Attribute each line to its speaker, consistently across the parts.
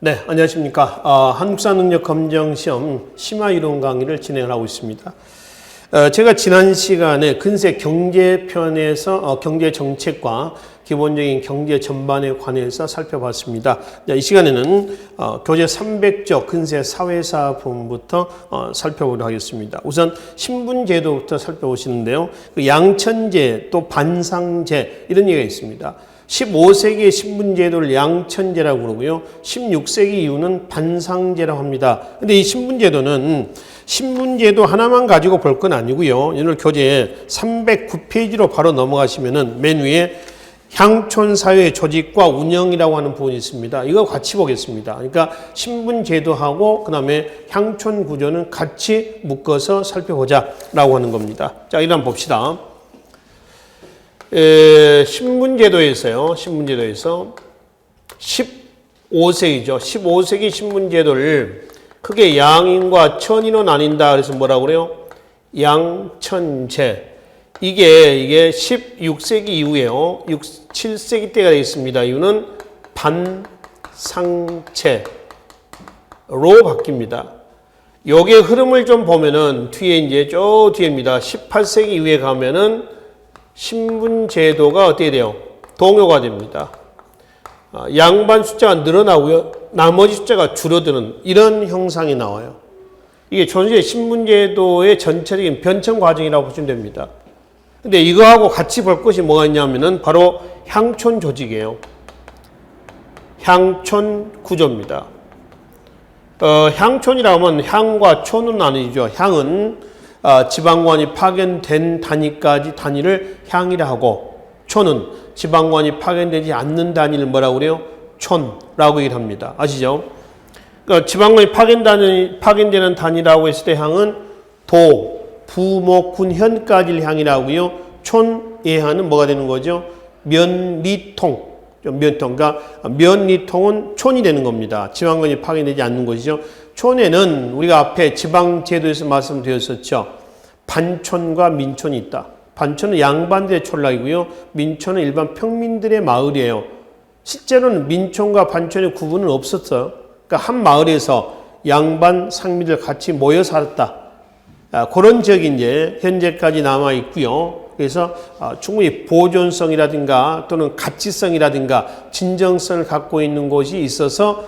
Speaker 1: 네, 안녕하십니까. 한국사능력검정시험 심화이론 강의를 진행을 하고 있습니다. 제가 지난 시간에 근세 경제편에서 경제정책과 기본적인 경제 전반에 관해서 살펴봤습니다. 이 시간에는 교재 300쪽 근세 사회사 부분부터 살펴보도록 하겠습니다. 우선 신분제도부터 살펴보시는데요. 그 양천제 또 반상제 이런 얘기가 있습니다. 15세기의 신분제도를 양천제라고 그러고요. 16세기 이후는 반상제라고 합니다. 근데 이 신분제도는 신분제도 하나만 가지고 볼 건 아니고요. 오늘 교재 309페이지로 바로 넘어가시면은 맨 위에 향촌사회 조직과 운영이라고 하는 부분이 있습니다. 이거 같이 보겠습니다. 그러니까 신분제도하고 그 다음에 향촌구조는 같이 묶어서 살펴보자라고 하는 겁니다. 자, 이를 한번 봅시다. 신분제도에서 15세기죠. 15세기 신분제도를 크게 양인과 천인으로 나뉜다. 그래서 뭐라고 그래요? 양천제. 이게 16세기 이후에요. 7세기 때가 되겠습니다. 이유는 반상체로 바뀝니다. 요게 흐름을 좀 보면은 뒤에 이제 저 뒤에입니다. 18세기 이후에 가면은 신분제도가 어떻게 돼요? 동요가 됩니다. 양반 숫자가 늘어나고요. 나머지 숫자가 줄어드는 이런 형상이 나와요. 이게 전체 신분제도의 전체적인 변천 과정이라고 보시면 됩니다. 근데 이거하고 같이 볼 것이 뭐가 있냐면은 바로 향촌 조직이에요. 향촌 구조입니다. 향촌이라고 하면 향과 촌은 아니죠. 향은 지방관이 파견된 단위까지 단위를 향이라 하고, 촌은 지방관이 파견되지 않는 단위를 뭐라고 그래요? 촌라고 얘기를 합니다. 아시죠? 그러니까 지방관이 파견되는 단위라고 했을 때 향은 도, 부, 목, 군, 현까지를 향이라고요. 촌, 예하는 뭐가 되는 거죠? 면리통. 면통. 그러니까 면리통은 촌이 되는 겁니다. 지방관이 파견되지 않는 것이죠. 촌에는 우리가 앞에 지방제도에서 말씀드렸었죠. 반촌과 민촌이 있다. 반촌은 양반들의 촌락이고요. 민촌은 일반 평민들의 마을이에요. 실제로는 민촌과 반촌의 구분은 없었어요. 그러니까 한 마을에서 양반, 상민들 같이 모여 살았다. 그런 지역이 이제 현재까지 남아 있고요. 그래서 충분히 보존성이라든가 또는 가치성이라든가 진정성을 갖고 있는 곳이 있어서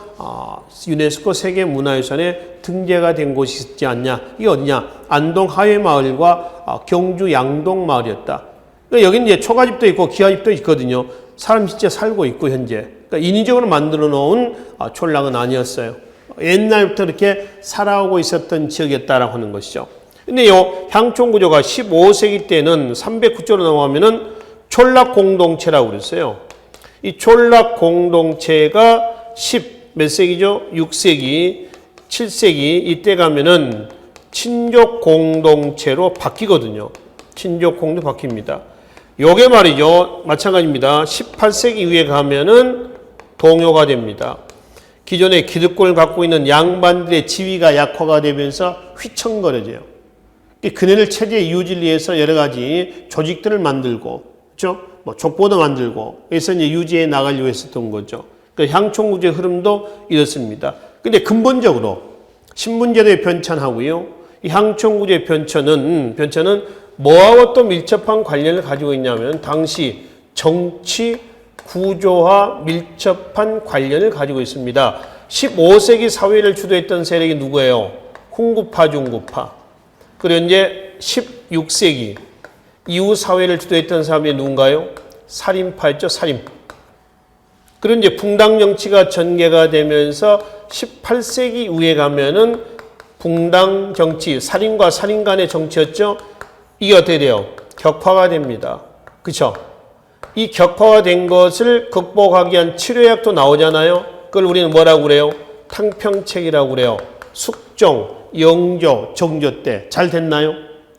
Speaker 1: 유네스코 세계문화유산에 등재가 된 곳이 있지 않냐. 이게 어디냐? 안동 하회마을과 경주 양동마을이었다. 그러니까 여기는 이제 초가집도 있고 기와집도 있거든요. 사람 진짜 살고 있고 현재. 그러니까 인위적으로 만들어 놓은 촌락은 아니었어요. 옛날부터 이렇게 살아오고 있었던 지역이었다라고 하는 것이죠. 근데 이 향촌 구조가 15세기 때는 309조로 넘어가면은 촌락 공동체라고 그랬어요. 이 촌락 공동체가 몇 세기죠? 6세기, 7세기 이때 가면은 친족 공동체로 바뀌거든요. 친족 공동 바뀝니다. 요게 말이죠. 마찬가지입니다. 18세기 이후에 가면은 동요가 됩니다. 기존에 기득권을 갖고 있는 양반들의 지위가 약화가 되면서 휘청거려져요. 그네들 체제 유지를 위해서 여러 가지 조직들을 만들고, 그렇죠? 족보도 만들고, 그래서 이제 유지해 나가려고 했었던 거죠. 그 향촌구조의 흐름도 이렇습니다. 근데 근본적으로 신분제도의 변천하고요, 이 향촌구조의 변천은 뭐하고 또 밀접한 관련을 가지고 있냐면 당시 정치 구조와 밀접한 관련을 가지고 있습니다. 15세기 사회를 주도했던 세력이 누구예요? 훈구파, 중구파. 그리고 이제 16세기 이후 사회를 주도했던 사람이 누군가요? 살인파였죠, 살인. 그리고 이제 붕당 정치가 전개가 되면서 18세기 이후에 가면은 붕당 정치, 살인과 살인 간의 정치였죠. 이게 어떻게 돼요? 격화가 됩니다. 그렇죠? 이 격화가 된 것을 극복하기 위한 치료약도 나오잖아요. 그걸 우리는 뭐라고 그래요? 탕평책이라고 그래요. 숙종, 영조, 정조 때 잘 됐나요?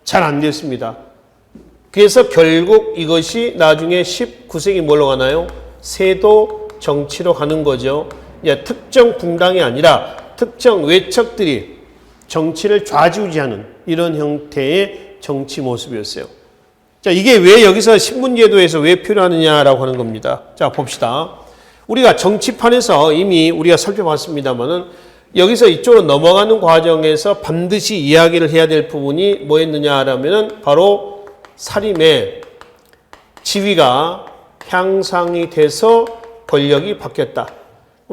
Speaker 1: 잘 안 됐습니다. 그래서 결국 이것이 나중에 19세기 뭘로 가나요? 세도 정치로 가는 거죠. 이제 특정 붕당이 아니라 특정 외척들이 정치를 좌지우지하는 이런 형태의 정치 모습이었어요. 자, 이게 왜 여기서 신분제도에서 왜 필요하느냐라고 하는 겁니다. 자, 봅시다. 우리가 정치판에서 이미 우리가 살펴봤습니다만은 여기서 이쪽으로 넘어가는 과정에서 반드시 이야기를 해야 될 부분이 뭐였느냐 하면은 바로 사림의 지위가 향상이 돼서 권력이 바뀌었다.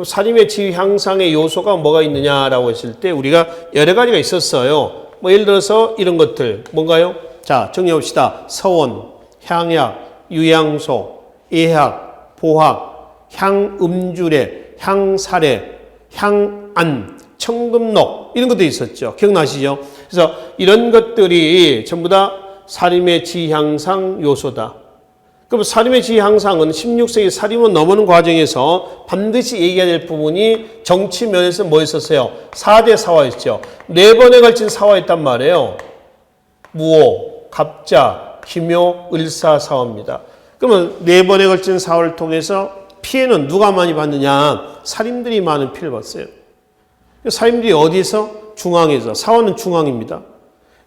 Speaker 1: 사림의 지위 향상의 요소가 뭐가 있느냐라고 했을 때 우리가 여러 가지가 있었어요. 뭐 예를 들어서 이런 것들 뭔가요? 자, 정리합시다. 서원, 향약, 유향소, 예학, 보학, 향음주례, 향사례, 향안, 청금록 이런 것도 있었죠. 기억나시죠? 그래서 이런 것들이 전부 다 사림의 지위 향상 요소다. 그럼 사림의 지위 향상은 16세기 사림을 넘어오는 과정에서 반드시 얘기해야 될 부분이 정치 면에서 뭐 있었어요? 4대 사화였죠. 4번에 걸친 사화였단 말이에요. 무오, 갑자, 기묘, 을사 사화입니다. 그러면 4번에 걸친 사화를 통해서 피해는 누가 많이 받느냐? 사림들이 많은 피해를 봤어요. 사림들이 어디서? 중앙에서. 사화는 중앙입니다.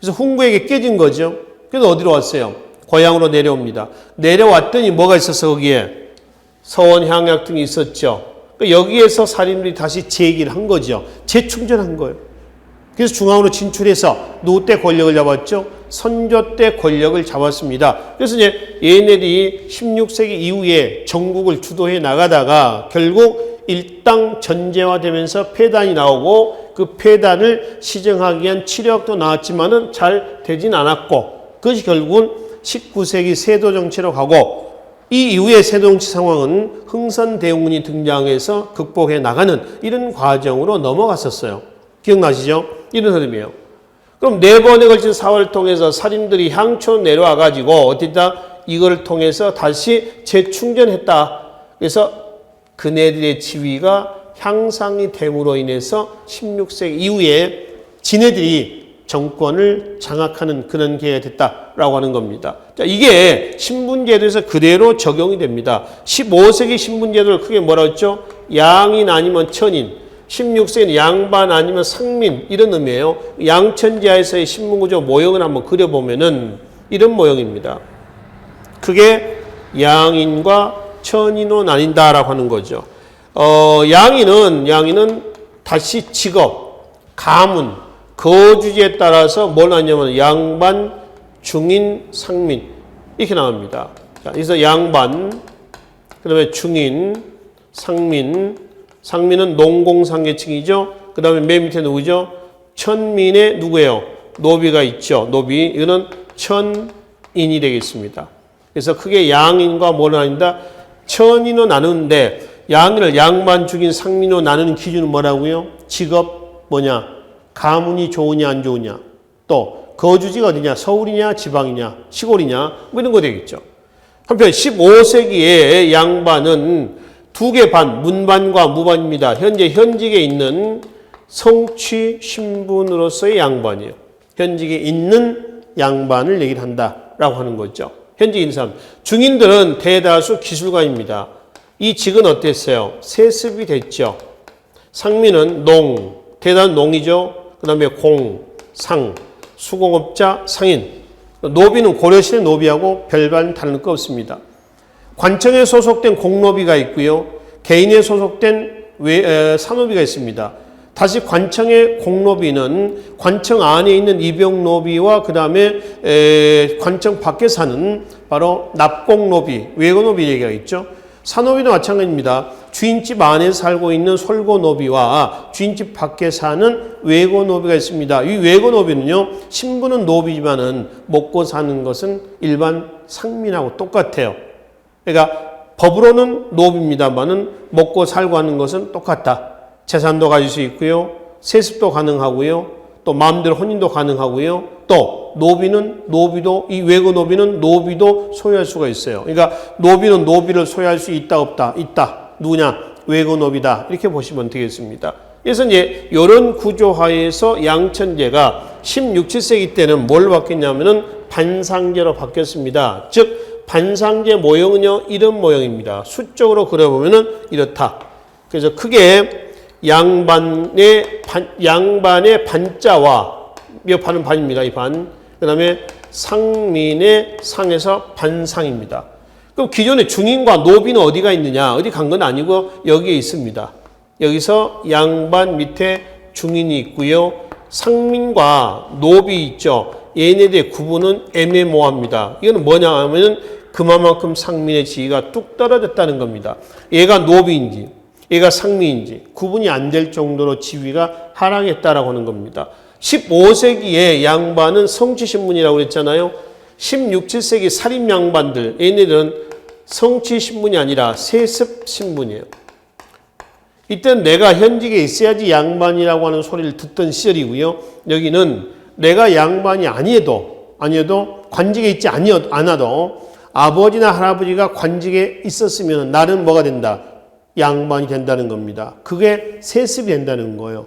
Speaker 1: 그래서 훈구에게 깨진 거죠. 그래서 어디로 왔어요? 고향으로 내려옵니다. 내려왔더니 뭐가 있었어 거기에? 서원, 향약 등이 있었죠. 여기에서 사림들이 다시 재기를 한 거죠. 재충전한 거예요. 그래서 중앙으로 진출해서 누구 때 권력을 잡았죠? 선조 때 권력을 잡았습니다. 그래서 이제 얘네들이 16세기 이후에 전국을 주도해 나가다가 결국 일당 전제화되면서 폐단이 나오고 그 폐단을 시정하기 위한 치료학도 나왔지만은 잘 되진 않았고 그것이 결국은 19세기 세도 정치로 가고 이 이후의 세도 정치 상황은 흥선대원군이 등장해서 극복해 나가는 이런 과정으로 넘어갔었어요. 기억나시죠? 이런 흐름이에요. 그럼 4번에 걸친 사화를 통해서 사림들이 향촌 내려와 가지고 어디다 이걸 통해서 다시 재충전했다. 그래서 그네들의 지위가 향상이 됨으로 인해서 16세기 이후에 지네들이 정권을 장악하는 그런 계기가 됐다라고 하는 겁니다. 자, 이게 신분제도에서 그대로 적용이 됩니다. 15세기 신분제도를 크게 뭐라고 했죠? 양인 아니면 천인, 16세기는 양반 아니면 상민 이런 의미예요. 양천지하에서의 신분구조 모형을 한번 그려보면은 이런 모형입니다. 그게 양인과 천인으로 나뉜다라고 하는 거죠. 양인은 다시 직업, 가문, 거주지에 따라서 뭘 하냐면 양반, 중인, 상민 이렇게 나옵니다. 자, 그래서 양반, 그 다음에 중인, 상민은 농공상계층이죠. 그 다음에 맨 밑에 누구죠? 천민의 누구예요? 노비가 있죠. 노비. 이거는 천인이 되겠습니다. 그래서 크게 양인과 뭘 나눈다? 천인으로 나누는데 양인을 양반, 중인, 상민으로 나누는 기준은 뭐라고요? 직업 뭐냐? 가문이 좋으냐 안 좋으냐, 또 거주지가 어디냐, 서울이냐 지방이냐 시골이냐 뭐 이런 거 되겠죠. 한편 15세기의 양반은 2개 반, 문반과 무반입니다. 현재 현직에 있는 성취 신분으로서의 양반이에요. 현직에 있는 양반을 얘기를 한다라고 하는 거죠. 현직에 있는 사람. 중인들은 대다수 기술가입니다. 이 직은 어땠어요? 세습이 됐죠. 상민은 농, 대다수 농이죠. 그 다음에 공, 상, 수공업자, 상인. 노비는 고려시대 노비하고 별반 다른 거 없습니다. 관청에 소속된 공노비가 있고요. 개인에 소속된 사노비가 있습니다. 다시 관청의 공노비는 관청 안에 있는 입영노비와 그 다음에 관청 밖에 사는 바로 납공노비, 외고노비 얘기가 있죠. 사노비도 마찬가지입니다. 주인집 안에 살고 있는 솔고노비와 주인집 밖에 사는 외고노비가 있습니다. 이 외고노비는요, 신분은 노비지만은 먹고 사는 것은 일반 상민하고 똑같아요. 그러니까 법으로는 노비입니다만은 먹고 살고 하는 것은 똑같다. 재산도 가질 수 있고요, 세습도 가능하고요, 또 마음대로 혼인도 가능하고요, 또 노비도 이 외고노비는 노비도 소유할 수가 있어요. 그러니까 노비는 노비를 소유할 수 있다 없다? 있다. 누구냐? 외고노비다. 이렇게 보시면 되겠습니다. 그래서 이제 이런 구조하에서 양천제가 16, 17세기 때는 뭘 바뀌었냐면은 반상제로 바뀌었습니다. 즉 반상제 모형은요 이런 모형입니다. 수적으로 그려보면은 이렇다. 그래서 크게 양반의 반자와 몇 판은 반입니다. 이 반. 그 다음에 상민의 상에서 반상입니다. 그럼 기존의 중인과 노비는 어디가 있느냐? 어디 간 건 아니고 여기에 있습니다. 여기서 양반 밑에 중인이 있고요. 상민과 노비 있죠. 얘네들의 구분은 애매모호합니다. 이거는 뭐냐 하면 그만큼 상민의 지위가 뚝 떨어졌다는 겁니다. 얘가 노비인지 얘가 상민인지 구분이 안 될 정도로 지위가 하락했다라고 하는 겁니다. 15세기에 양반은 성취신문이라고 그랬잖아요. 16, 17세기 살인 양반들 얘네들은 성취신문이 아니라 세습신문이에요. 이때는 내가 현직에 있어야지 양반이라고 하는 소리를 듣던 시절이고요. 여기는 내가 양반이 아니어도 관직에 있지 않아도 아버지나 할아버지가 관직에 있었으면 나는 뭐가 된다? 양반이 된다는 겁니다. 그게 세습이 된다는 거예요.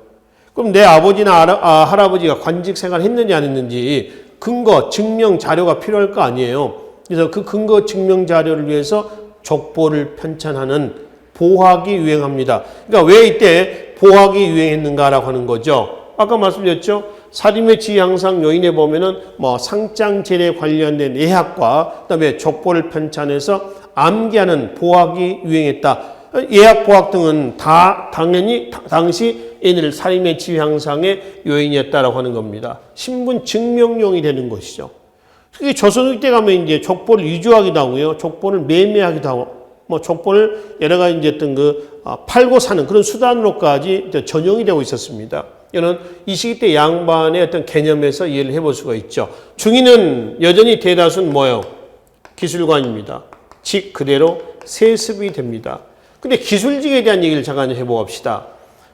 Speaker 1: 그럼 내 아버지나 할아버지가 관직 생활을 했는지 안 했는지 근거, 증명 자료가 필요할 거 아니에요. 그래서 그 근거 증명 자료를 위해서 족보를 편찬하는 보학이 유행합니다. 그러니까 왜 이때 보학이 유행했는가라고 하는 거죠. 아까 말씀드렸죠. 살인의 지위 향상 요인에 보면은 상장제례 관련된 예학과 그다음에 족보를 편찬해서 암기하는 보학이 유행했다. 예학, 보학 등은 다 당연히 당시 얘네들 살인의 지위 향상의 요인이었다라고 하는 겁니다. 신분 증명용이 되는 것이죠. 특히 조선후기 때 가면 이제 족보를 위조하기도 하고요, 족보를 매매하기도 하고, 족보를 여러 가지 이제 팔고 사는 그런 수단으로까지 전용이 되고 있었습니다. 이는 이 시기 때 양반의 어떤 개념에서 이해를 해볼 수가 있죠. 중인은 여전히 대다수는 뭐예요? 기술관입니다. 즉 그대로 세습이 됩니다. 근데 기술직에 대한 얘기를 잠깐 해봅시다.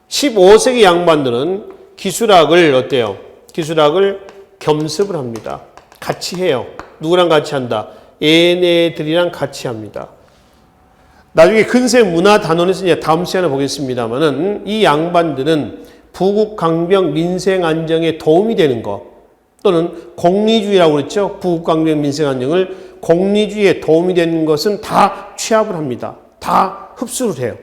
Speaker 1: 15세기 양반들은 기술학을 어때요? 기술학을 겸습을 합니다. 같이 해요. 누구랑 같이 한다? 얘네들이랑 같이 합니다. 나중에 근세 문화 단원에서 이제 다음 시간에 보겠습니다만은 이 양반들은 부국 강병 민생 안정에 도움이 되는 것 또는 공리주의라고 그랬죠. 부국 강병 민생 안정을 공리주의에 도움이 되는 것은 다 취합을 합니다. 다 흡수를 해요.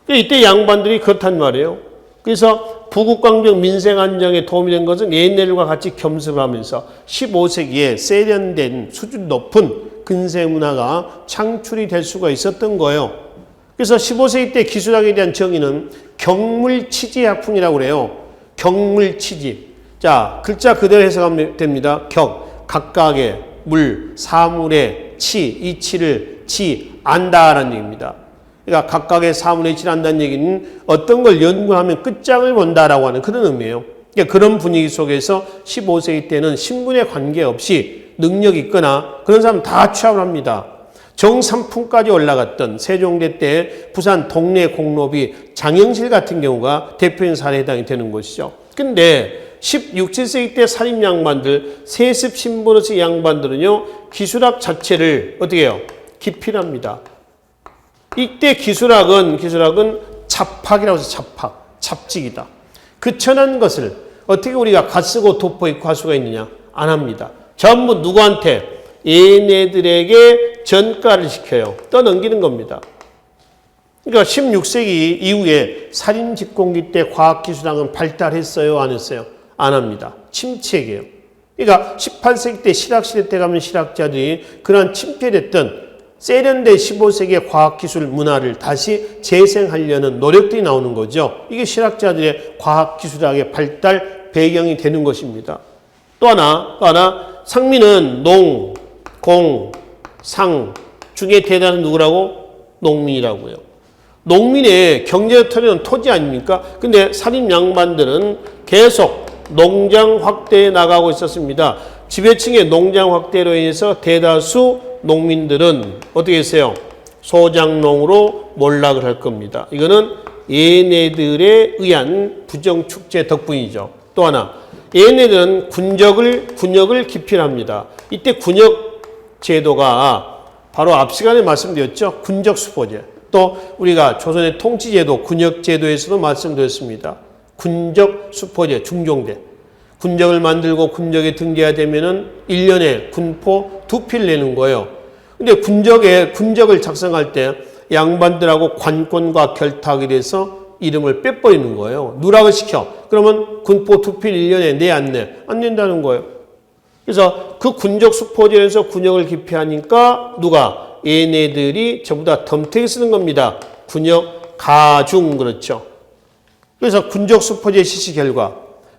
Speaker 1: 이때 양반들이 그렇단 말이에요. 그래서 부국강병 민생안정에 도움이 된 것은 얘네들과 같이 겸습을 하면서 15세기에 세련된 수준 높은 근세문화가 창출이 될 수가 있었던 거예요. 그래서 15세기 때 기술학에 대한 정의는 격물치지학풍이라고 그래요. 격물치지. 자, 글자 그대로 해석하면 됩니다. 격, 각각의, 물, 사물의, 치, 이 치를 안다라는 얘기입니다. 그러니까 각각의 사물의 치를 안다는 얘기는 어떤 걸 연구하면 끝장을 본다라고 하는 그런 의미예요. 그러니까 그런 분위기 속에서 15세기 때는 신분에 관계없이 능력이 있거나 그런 사람 다 취합을 합니다. 정삼품까지 올라갔던 세종대 때 부산 동네 공로비 장영실 같은 경우가 대표적인 사례에 해당이 되는 것이죠. 근데 16, 17세기 때 살인 양반들, 세습 신분으로서 양반들은요, 기술학 자체를 어떻게 해요? 기필합니다. 이때 기술학은 잡학이라고 해서 잡직이다. 그 천한 것을 어떻게 우리가 갓쓰고 돋보이고 할 수가 있느냐? 안 합니다. 전부 누구한테? 얘네들에게 전가를 시켜요. 떠넘기는 겁니다. 그러니까 16세기 이후에 살인 직공기 때 과학기술학은 발달했어요? 안 했어요? 안 합니다. 침체기예요. 그러니까 18세기 때 실학시대 때 가면 실학자들이 그러한 침체됐던 세련된 15세기의 과학기술 문화를 다시 재생하려는 노력들이 나오는 거죠. 이게 실학자들의 과학기술학의 발달 배경이 되는 것입니다. 또 하나 상민은 농, 공, 상 중에 대단한 누구라고? 농민이라고요. 농민의 경제적 토지는 토지 아닙니까? 근데 살인 양반들은 계속 농장 확대해 나가고 있었습니다. 지배층의 농장 확대로 인해서 대다수 농민들은 어떻게 했어요? 소장농으로 몰락을 할 겁니다. 이거는 얘네들에 의한 부정축제 덕분이죠. 또 하나, 얘네들은 군역을 기필합니다. 이때 군역 제도가 바로 앞 시간에 말씀드렸죠. 군적수포제. 또 우리가 조선의 통치제도 군역제도에서도 말씀드렸습니다. 군적수포제, 중종대. 군적을 만들고 군적에 등재해야 되면은 1년에 군포 2필 내는 거예요. 근데 군적을 작성할 때 양반들하고 관권과 결탁이 돼서 이름을 빼버리는 거예요. 누락을 시켜. 그러면 군포 2필 1년에 내 안 내? 안 낸다는 거예요. 그래서 그 군적 수포제에서 군역을 기피하니까 누가? 얘네들이 전부 다 덤태기 쓰는 겁니다. 군역 가중 그렇죠. 그래서 군적 수포제 실시 결과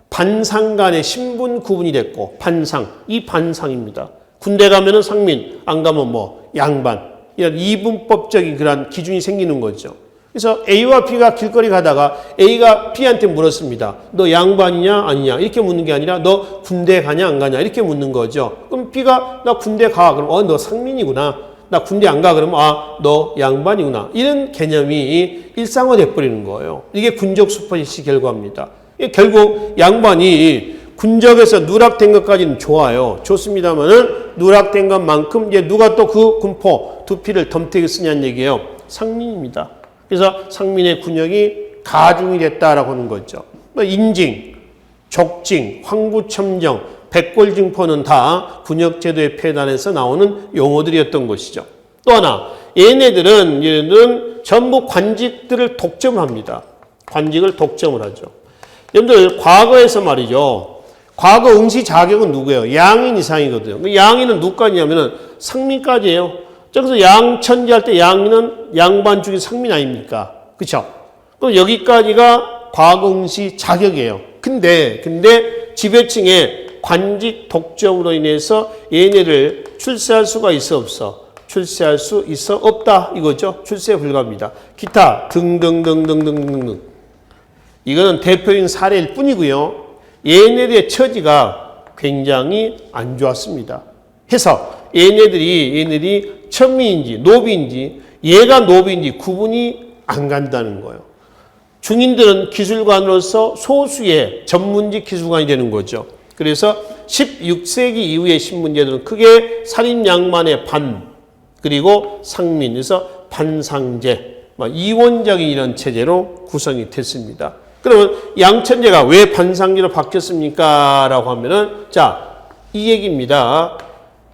Speaker 1: 반상 간의 신분 구분이 됐고 반상, 이 반상입니다. 군대 가면은 상민, 안 가면 뭐 양반 이런 이분법적인 그런 기준이 생기는 거죠. 그래서 A와 B가 길거리 가다가 A가 B한테 물었습니다. 너 양반이냐 아니냐 이렇게 묻는 게 아니라 너 군대 가냐 안 가냐 이렇게 묻는 거죠. 그럼 B가 나 군대 가 그럼 너 상민이구나. 나 군대 안 가 그러면 너 양반이구나. 이런 개념이 일상화돼 버리는 거예요. 이게 군적 수포시 결과입니다. 결국 양반이 군적에서 누락된 것까지는 좋아요. 좋습니다만은 누락된 것만큼 이제 누가 또 그 군포 두피를 덤태기 쓰냐는 얘기예요. 상민입니다. 그래서 상민의 군역이 가중이 됐다라고 하는 거죠. 인징, 족징, 황구첨정, 백골징포는 다 군역제도의 폐단에서 나오는 용어들이었던 것이죠. 또 하나, 얘네들은 전부 관직들을 독점을 합니다. 관직을 독점을 하죠. 여러분들 과거에서 말이죠. 과거 응시 자격은 누구예요? 양인 이상이거든요. 양인은 누구까지냐면은 상민까지예요. 그래서 양천지 할 때 양인은 양반 중에 상민 아닙니까? 그렇죠? 그럼 여기까지가 과거 응시 자격이에요. 근데 지배층의 관직 독점으로 인해서 얘네를 출세할 수가 있어 없어? 출세할 수 있어 없다 이거죠. 출세에 불과합니다. 기타 등등등등등등 이거는 대표적인 사례일 뿐이고요. 얘네들의 처지가 굉장히 안 좋았습니다. 해서 얘네들이 천민인지 노비인지 얘가 노비인지 구분이 안 간다는 거예요. 중인들은 기술관으로서 소수의 전문직 기술관이 되는 거죠. 그래서 16세기 이후의 신문제도는 크게 살인양만의 반 그리고 상민, 그래서 반상제, 이원적인 이런 체제로 구성이 됐습니다. 그러면 양천제가 왜 반상제로 바뀌었습니까? 라고 하면은 이 얘기입니다.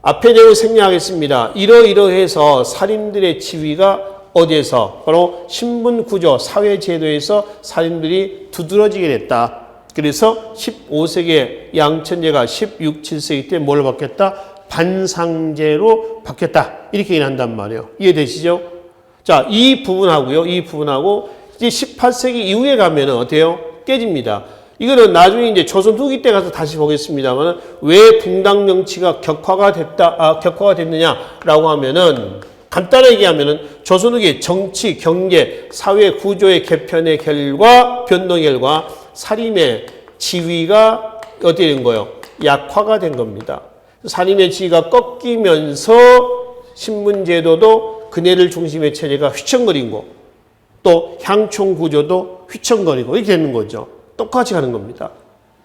Speaker 1: 앞에 내용을 생략하겠습니다. 이러이러해서 살인들의 지위가 어디에서? 바로 신분구조, 사회제도에서 살인들이 두드러지게 됐다. 그래서 15세기에 양천제가 16, 7세기 때 뭘 바뀌었다? 반상제로 바뀌었다. 이렇게 얘기한단 말이에요. 이해되시죠? 이 부분하고요. 이 부분하고 이제 18세기 이후에 가면은 어때요? 깨집니다. 이거는 나중에 이제 조선 후기 때 가서 다시 보겠습니다만 왜 붕당 정치가 격화가 됐느냐라고 하면은 간단하게 얘기하면은 조선 후기 정치, 경제, 사회 구조의 개편의 결과, 변동의 결과 살인의 지위가 어떻게 된 거예요? 약화가 된 겁니다. 살인의 지위가 꺾이면서 신분제도도 그네를 중심의 체제가 휘청거리고 또 향총 구조도 휘청거리고 이렇게 되는 거죠. 똑같이 가는 겁니다.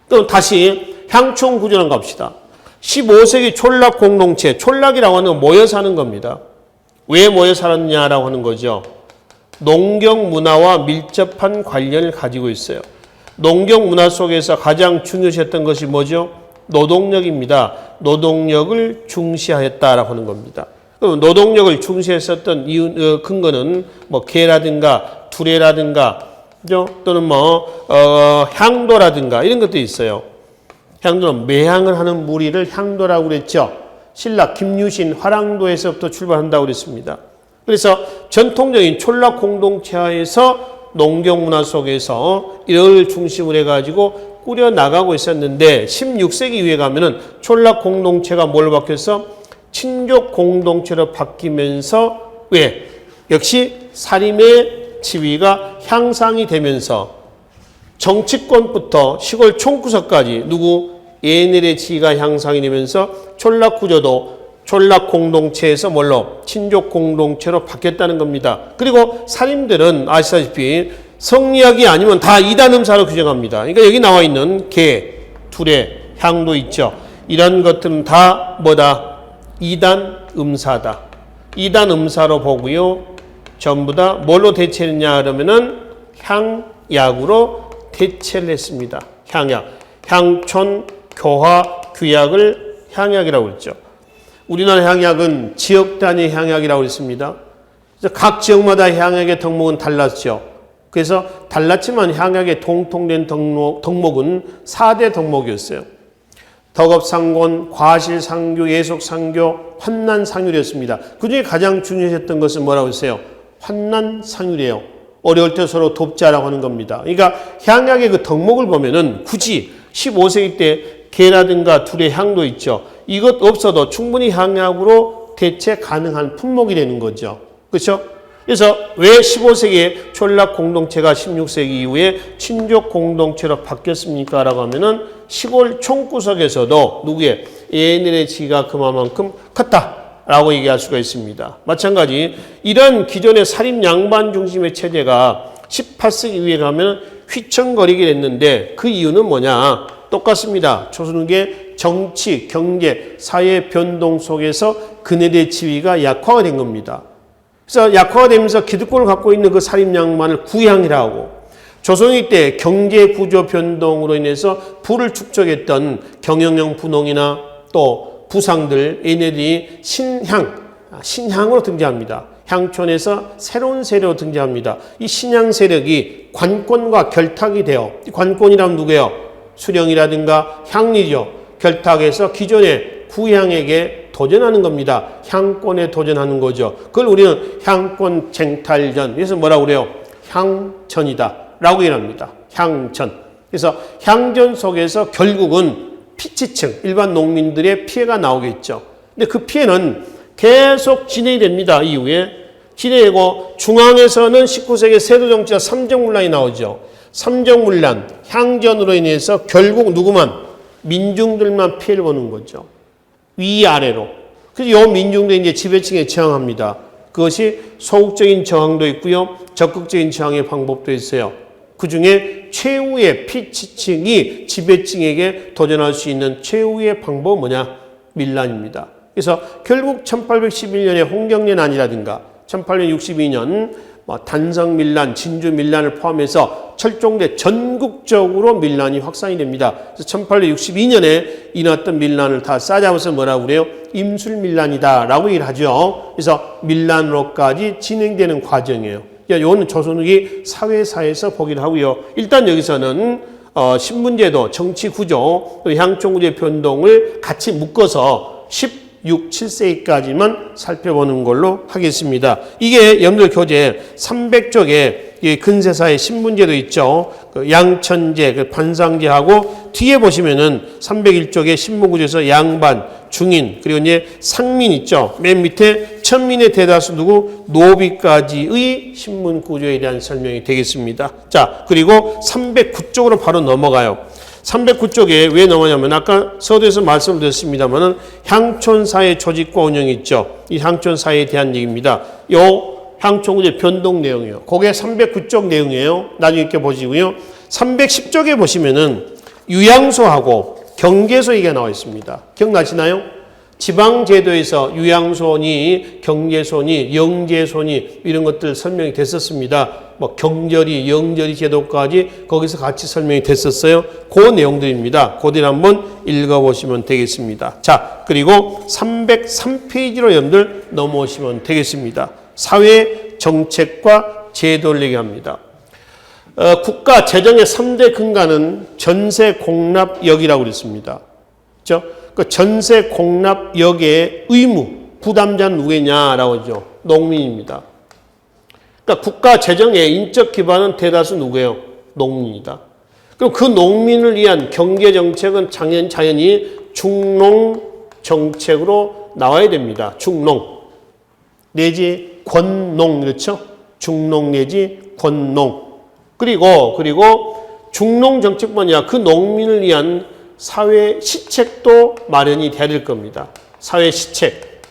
Speaker 1: 그럼 다시 향총 구조로 갑시다. 15세기 촌락 공동체, 촌락이라고 하는 건 모여 사는 겁니다. 왜 모여 살았냐라고 하는 거죠. 농경 문화와 밀접한 관련을 가지고 있어요. 농경 문화 속에서 가장 중요시했던 것이 뭐죠? 노동력입니다. 노동력을 중시하였다라고 하는 겁니다. 그럼 노동력을 중시했었던 이유, 근거는 개라든가 두레라든가 또는 향도라든가 이런 것도 있어요. 향도는 매향을 하는 무리를 향도라고 그랬죠. 신라 김유신 화랑도에서부터 출발한다고 그랬습니다. 그래서 전통적인 촌락 공동체에서 농경 문화 속에서 이를 중심으로 해가지고 꾸려나가고 있었는데 16세기 이후에 가면은 촌락 공동체가 뭘 바뀌어서 친족 공동체로 바뀌면서 왜? 역시 살인의 지위가 향상이 되면서 정치권부터 시골 총구석까지 얘네들의 지위가 향상이 되면서 촌락 구조도 촌락 공동체에서 뭘로? 친족 공동체로 바뀌었다는 겁니다. 그리고 살인들은 아시다시피 성리학이 아니면 다 이단음사로 규정합니다. 그러니까 여기 나와 있는 개, 두레, 향도 있죠. 이런 것들은 다 이단음사다. 이단음사로 보고요. 전부 다 뭘로 대체했냐 그러면은 향약으로 대체를 했습니다. 향약. 향촌, 교화, 규약을 향약이라고 그랬죠. 우리나라 향약은 지역 단위 향약이라고 했습니다. 각 지역마다 향약의 덕목은 달랐죠. 그래서 달랐지만 향약의 공통된 덕목은 4대 덕목이었어요. 덕업상권, 과실상교, 예속상교, 환난상율이었습니다. 그중에 가장 중요했던 것은 뭐라고 했어요? 환난상율이에요. 어려울 때 서로 돕자라고 하는 겁니다. 그러니까 향약의 그 덕목을 보면은 굳이 15세기 때 개라든가 둘의 향도 있죠. 이것 없어도 충분히 향약으로 대체 가능한 품목이 되는 거죠. 그렇죠? 그래서 왜 15세기에 촌락 공동체가 16세기 이후에 친족 공동체로 바뀌었습니까? 라고 하면은 시골 총구석에서도 누구의 얘네의 지가 그만큼 컸다. 라고 얘기할 수가 있습니다. 마찬가지 이런 기존의 사립 양반 중심의 체제가 18세기 이후에 가면 휘청거리게 됐는데 그 이유는 뭐냐? 똑같습니다. 조선국의 정치, 경제, 사회 변동 속에서 그네들의 지위가 약화가 된 겁니다. 그래서 약화가 되면서 기득권을 갖고 있는 그 사립 양반을 구양이라 하고 조선일 때 경제 구조 변동으로 인해서 부를 축적했던 경영형 분홍이나 또 부상들, 얘네들이 신향으로 등장합니다. 향촌에서 새로운 세력으로 등장합니다. 이 신향 세력이 관권과 결탁이 돼요. 관권이라면 누구예요? 수령이라든가 향리죠. 결탁해서 기존의 구향에게 도전하는 겁니다. 향권에 도전하는 거죠. 그걸 우리는 향권 쟁탈전. 그래서 뭐라고 그래요? 향전이다. 라고 얘기합니다. 향전. 그래서 향전 속에서 결국은 피치층, 일반 농민들의 피해가 나오겠죠. 근데 그 피해는 계속 진행이 됩니다. 이후에. 진행되고 중앙에서는 19세기 세도정치가 삼정문란이 나오죠. 삼정문란, 향전으로 인해서 결국 누구만? 민중들만 피해를 보는 거죠. 위아래로. 그래서 이 민중들이 이제 지배층에 저항합니다. 그것이 소극적인 저항도 있고요. 적극적인 저항의 방법도 있어요. 그 중에 최후의 피치층이 지배층에게 도전할 수 있는 최후의 방법은 뭐냐? 밀란입니다. 그래서 결국 1811년에 홍경련안이라든가 1862년 단성밀란, 진주밀란을 포함해서 철종대 전국적으로 밀란이 확산이 됩니다. 그래서 1862년에 일어났던 밀란을 다 싸잡아서 뭐라고 그래요? 임술밀란이다 라고 얘기를 하죠. 그래서 밀란으로까지 진행되는 과정이에요. 이거는 조선후기 사회사에서 보기를 하고요. 일단 여기서는 신분제도, 정치구조, 또 향촌구조의 변동을 같이 묶어서 16, 7세기까지만 살펴보는 걸로 하겠습니다. 이게 여러분들 교재 300쪽에 근세사의 신분제도 있죠. 그 양천제, 그 반상제하고 뒤에 보시면은 301쪽에 신분구조에서 양반, 중인, 그리고 이제 상민 있죠. 맨 밑에 천민의 대다수 누구? 노비까지의 신분구조에 대한 설명이 되겠습니다. 자, 그리고 309쪽으로 바로 넘어가요. 309쪽에 왜 넘어가냐면 아까 서두에서 말씀을 드렸습니다만은 향촌사의 조직과 운영이 있죠. 이 향촌사에 대한 얘기입니다. 요 향촌구조의 변동 내용이에요. 그게 309쪽 내용이에요. 나중에 이렇게 보시고요. 310쪽에 보시면은 유양소하고 경계소 얘기가 나와 있습니다. 기억나시나요? 지방제도에서 유양소니, 경계소니, 영제소니 이런 것들 설명이 됐었습니다. 뭐 경절이, 영절이 제도까지 거기서 같이 설명이 됐었어요. 그 내용들입니다. 그들 한번 읽어보시면 되겠습니다. 자, 그리고 303페이지로 여러분들 넘어오시면 되겠습니다. 사회 정책과 제도를 얘기합니다. 국가 재정의 3대 근간은 전세 공납역이라고 그랬습니다. 그렇죠? 그 전세 공납역의 의무, 부담자는 누구냐라고 하죠. 농민입니다. 그러니까 국가 재정의 인적 기반은 대다수 누구예요? 농민이다. 그럼 그 농민을 위한 경제 정책은 자연히 중농 정책으로 나와야 됩니다. 중농 내지 권농, 그렇죠? 중농 내지 권농. 그리고 중농 정책뿐이 아니라 그 농민을 위한 사회 시책도 마련이 돼야 될 겁니다. 사회 시책.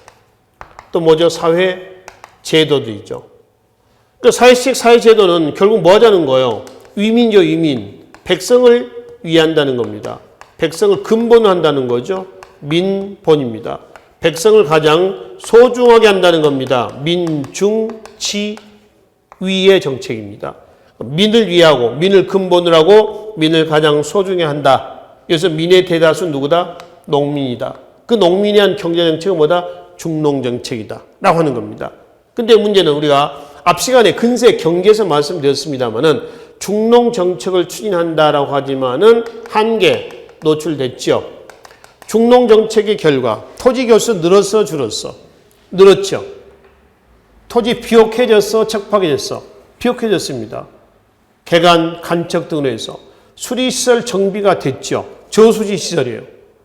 Speaker 1: 또 뭐죠? 사회 제도도 있죠. 그 사회 시책, 사회 제도는 결국 뭐 하자는 거예요? 위민죠, 위민. 백성을 위한다는 겁니다. 백성을 근본으로 한다는 거죠. 민본입니다. 백성을 가장 소중하게 한다는 겁니다. 민중치위의 정책입니다. 민을 위하고 민을 근본으로 하고 민을 가장 소중히 한다. 그래서 민의 대다수 누구다? 농민이다. 그 농민에 대한 경제정책은 뭐다? 중농정책이다. 라고 하는 겁니다. 근데 문제는 우리가 앞 시간에 근세 경제에서 말씀드렸습니다만은 중농정책을 추진한다라고 하지만은 한계 노출됐죠. 중농 정책의 결과 토지 교수 늘었어 줄었어? 늘었죠. 토지 비옥해졌어 척박해졌어? 비옥해졌습니다. 개간, 간척 등으로 해서 수리시설 정비가 됐죠. 저수지 시설이에요.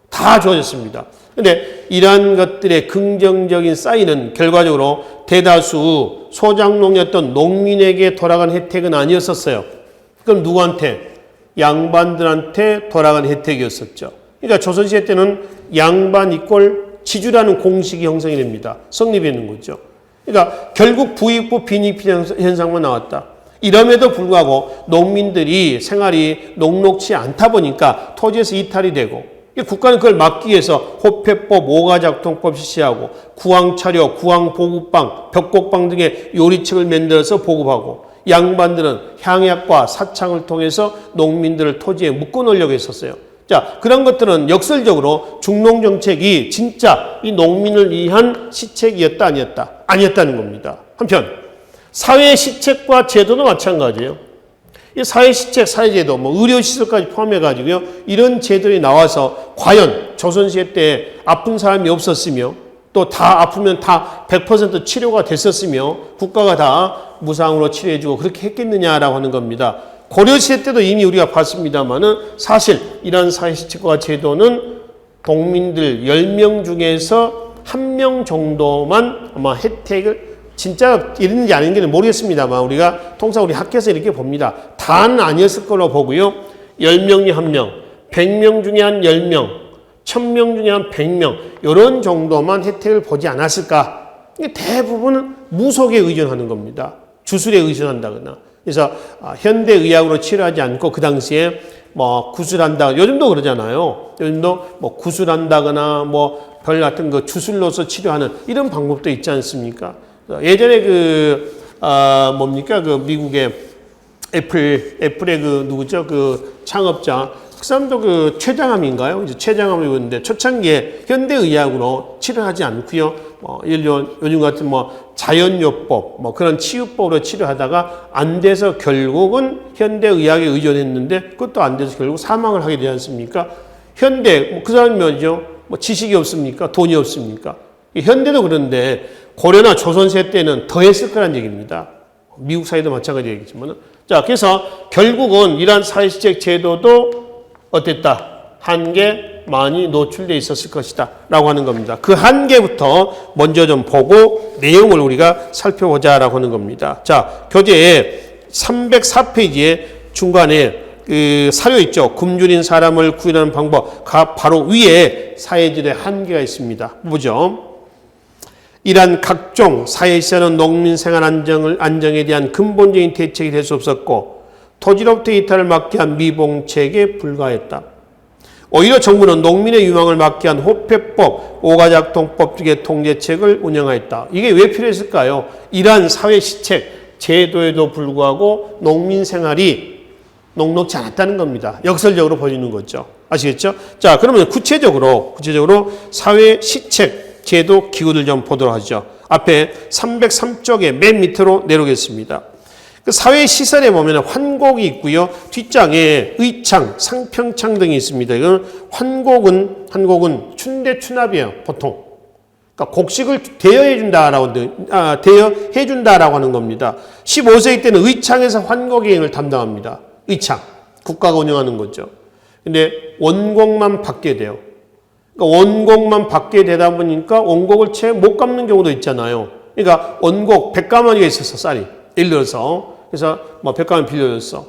Speaker 1: 다 좋아졌습니다. 근데 이러한 것들의 긍정적인 사인은 결과적으로 대다수 소작농이었던 농민에게 돌아간 혜택은 아니었었어요. 그럼 누구한테? 양반들한테 돌아간 혜택이었었죠. 그러니까 조선시대 때는 양반 이꼴 지주라는 공식이 형성이 됩니다. 성립이 되는 거죠. 그러니까 결국 부익부 빈익빈 현상만 나왔다. 이럼에도 불구하고 농민들이 생활이 녹록지 않다 보니까 토지에서 이탈이 되고 국가는 그걸 막기 위해서 호패법, 오가작통법 실시하고 구황차려, 구황보급방, 벽곡방 등의 요리책을 만들어서 보급하고 양반들은 향약과 사창을 통해서 농민들을 토지에 묶어놓으려고 했었어요. 자, 그런 것들은 역설적으로 중농정책이 진짜 이 농민을 위한 시책이었다 아니었다? 아니었다는 겁니다. 한편 사회 시책과 제도도 마찬가지예요. 이 사회 시책, 사회제도, 의료시설까지 포함해가지고요. 이런 제도들이 나와서 과연 조선시대 때 아픈 사람이 없었으며 또 다 아프면 다 100% 치료가 됐었으며 국가가 다 무상으로 치료해주고 그렇게 했겠느냐라고 하는 겁니다. 고려시대 때도 이미 우리가 봤습니다만은 사실 이러한 사회시책과 제도는 동민들 10명 중에서 1명 정도만 아마 혜택을 진짜 이랬는지 아닌지는 모르겠습니다만 우리가 통상 우리 학교에서 이렇게 봅니다. 다는 아니었을 걸로 보고요. 10명 중에 1명, 100명 중에 한 10명, 1000명 중에 한 100명 이런 정도만 혜택을 보지 않았을까. 대부분은 무속에 의존하는 겁니다. 주술에 의존한다거나. 그래서 현대의학으로 치료하지 않고 그 당시에 구술한다. 요즘도 그러잖아요. 요즘도 구술한다거나 별 같은 거 주술로서 치료하는 이런 방법도 있지 않습니까? 예전에 미국의 애플의 누구죠? 창업자. 그 사람도 췌장암인가요? 이제 췌장암을 입었는데 초창기에 현대의학으로 치료하지 않고요. 요즘 같은 자연요법, 그런 치유법으로 치료하다가 안 돼서 결국은 현대의학에 의존했는데 그것도 안 돼서 결국 사망을 하게 되지 않습니까? 현대, 그 사람이 뭐죠? 지식이 없습니까? 돈이 없습니까? 현대도 그런데 고려나 조선시대 때는 더 했을 거란 얘기입니다. 미국 사회도 마찬가지 얘기지만. 자, 그래서 결국은 이러한 사회시책 제도도 어땠다? 한계 많이 노출되어 있었을 것이다. 라고 하는 겁니다. 그 한계부터 먼저 좀 보고 내용을 우리가 살펴보자라고 하는 겁니다. 자, 교재 304페이지에 중간에 사료 있죠. 굶주린 사람을 구인하는 방법. 바로 위에 사회질의 한계가 있습니다. 보죠. 이러한 각종 사회시설은 농민 생활 안정에 대한 근본적인 대책이 될 수 없었고 토지로부터 이탈을 막기 위한 미봉책에 불과했다. 오히려 정부는 농민의 유망을 막기 위한 호패법, 오가작통법 등의 통제책을 운영하였다. 이게 왜 필요했을까요? 이러한 사회시책, 제도에도 불구하고 농민 생활이 녹록지 않았다는 겁니다. 역설적으로 보이는 거죠. 아시겠죠? 자, 그러면 구체적으로 사회시책, 제도 기구들 좀 보도록 하죠. 앞에 303쪽에 맨 밑으로 내려오겠습니다. 그 사회시설에 보면 환곡이 있고요. 뒷장에 의창, 상평창 등이 있습니다. 이건 환곡은 춘대춘합이에요. 보통. 그러니까 곡식을 대여해준다라고 하는 겁니다. 15세기 때는 의창에서 환곡행을 담당합니다. 의창. 국가가 운영하는 거죠. 근데 원곡만 받게 돼요. 그러니까 원곡만 받게 되다 보니까 원곡을 채 못 갚는 경우도 있잖아요. 그러니까 원곡 100가마니가 있었어, 쌀이. 예를 들어서. 그래서 100가마 빌려줬어.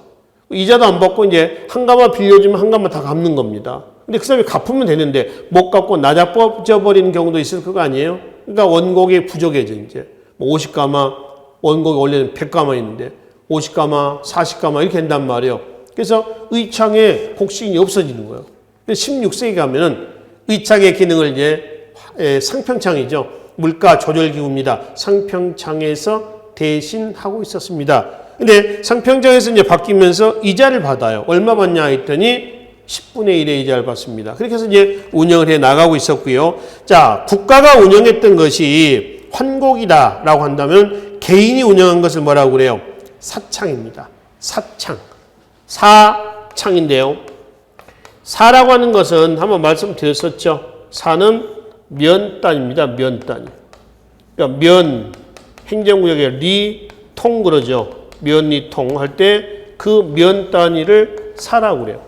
Speaker 1: 이자도 안 받고 이제 한 가마 빌려주면 한 가마 다 갚는 겁니다. 근데 그 사람이 갚으면 되는데 못 갚고 낮아져 버리는 경우도 있을 거 아니에요? 그러니까 원곡이 부족해져, 이제. 50가마, 원곡이 원래는 100가마 있는데 50가마, 40가마 이렇게 된단 말이에요. 그래서 의창에 곡식이 없어지는 거예요. 16세기 가면은 의창의 기능을 이제 상평창이죠. 물가 조절 기구입니다. 상평창에서 대신 하고 있었습니다. 근데 상평창에서 이제 바뀌면서 이자를 받아요. 얼마 받냐 했더니 10분의 1의 이자를 받습니다. 그렇게 해서 이제 운영을 해 나가고 있었고요. 자, 국가가 운영했던 것이 환곡이다라고 한다면 개인이 운영한 것을 뭐라고 그래요? 사창입니다. 사창. 사창인데요. 사라고 하는 것은 한번 말씀드렸었죠. 사는 면단입니다. 면단. 그러니까 면, 행정구역의 리, 통 그러죠. 면, 리, 통 할 때 그 면 단위를 사라고 그래요.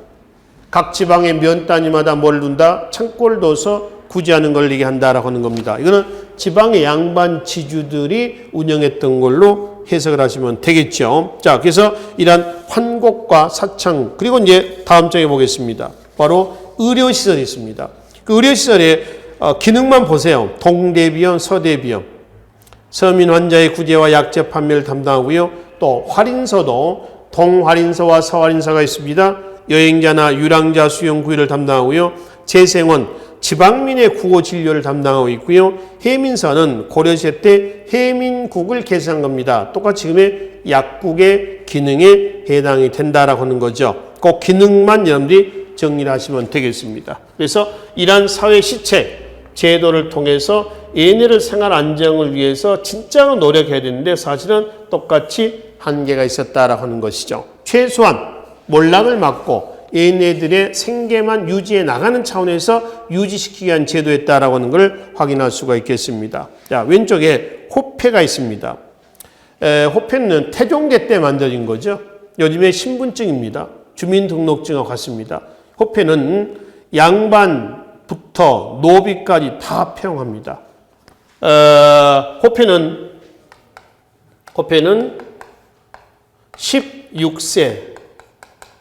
Speaker 1: 각 지방의 면 단위마다 뭘 둔다? 창고를 둬서 구제하는 걸리게 한다라고 하는 겁니다. 이거는 지방의 양반 지주들이 운영했던 걸로 해석을 하시면 되겠죠. 자, 그래서 이러한 환곡과 사창, 그리고 이제 다음 장에 보겠습니다. 바로 의료시설이 있습니다. 그 의료시설의 기능만 보세요. 동대비원, 서대비원. 서민 환자의 구제와 약제 판매를 담당하고요. 또 활인서도 동활인서와 서활인서가 있습니다. 여행자나 유랑자 수용 구의를 담당하고요. 재생원, 지방민의 구호 진료를 담당하고 있고요. 해민서는 고려시대 때 해민국을 개설한 겁니다. 똑같이 지금의 약국의 기능에 해당이 된다라고 하는 거죠. 그 기능만 여러분들이 정리를 하시면 되겠습니다. 그래서 이러한 사회 시책 제도를 통해서 얘네를 생활 안정을 위해서 진짜로 노력해야 되는데 사실은 똑같이 한계가 있었다라고 하는 것이죠. 최소한 몰락을 막고 얘네들의 생계만 유지해 나가는 차원에서 유지시키기 위한 제도였다라고 하는 걸 확인할 수가 있겠습니다. 자, 왼쪽에 호패가 있습니다. 호패는 태종대 때 만들어진 거죠. 요즘에 신분증입니다. 주민등록증과 같습니다. 호패는 양반부터 노비까지 다 폐용합니다. 호패는 16세